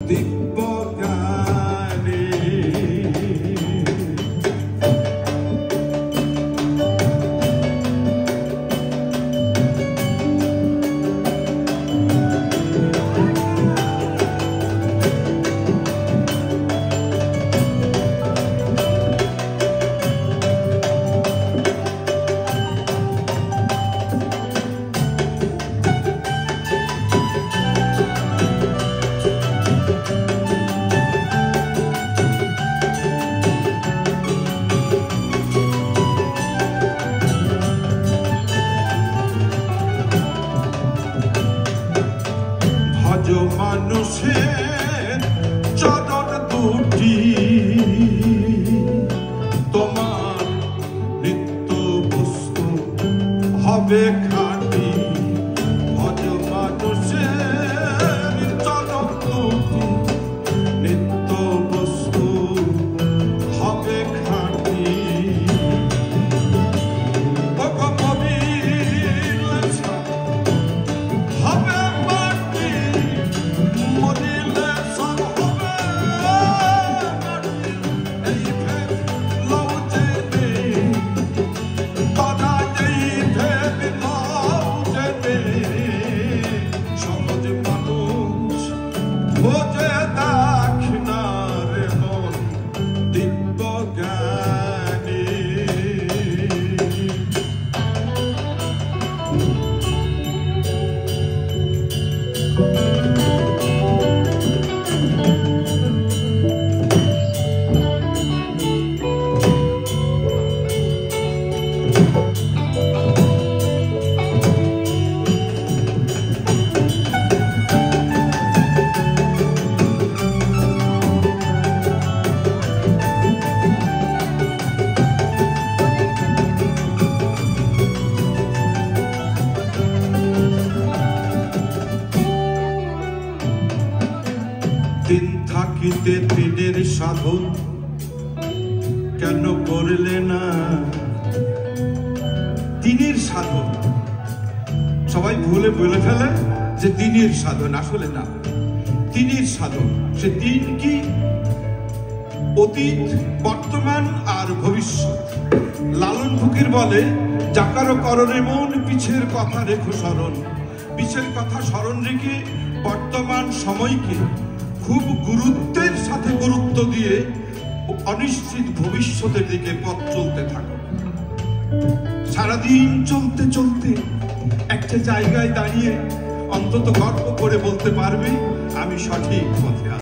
দিব্য জ্ঞানী। মানুষের চরণ দুটি তোমার নিত্য বস্তু হবে খাঁটি। ভজ মানুষের চরণ দুটি নিত্য বস্তু হবে খাঁটি। দিন থাকিতে দিনের সাধন কেন করলে না? দিনের সাধন সবাই ভুলে বলে ফেলে যে দিনের সাধন, আসলে না। দিনের সাধন সে দিন কি? অতীত, বর্তমান আর ভবিষ্যৎ। লালন ফকির বলে, যাকারো করণে মন পিছের কথা রেখো স্মরণ। পিছের কথা স্মরণ রেখে বর্তমান সময়কে খুব গুরুত্বের সাথে গুরুত্ব দিয়ে অনিশ্চিত ভবিষ্যতের দিকে পথ চলতে থাকো। সারাদিন চলতে চলতে একটা জায়গায় দাঁড়িয়ে অন্তত গর্ব করে বলতে পারবে, আমি সঠিক পথে আছি।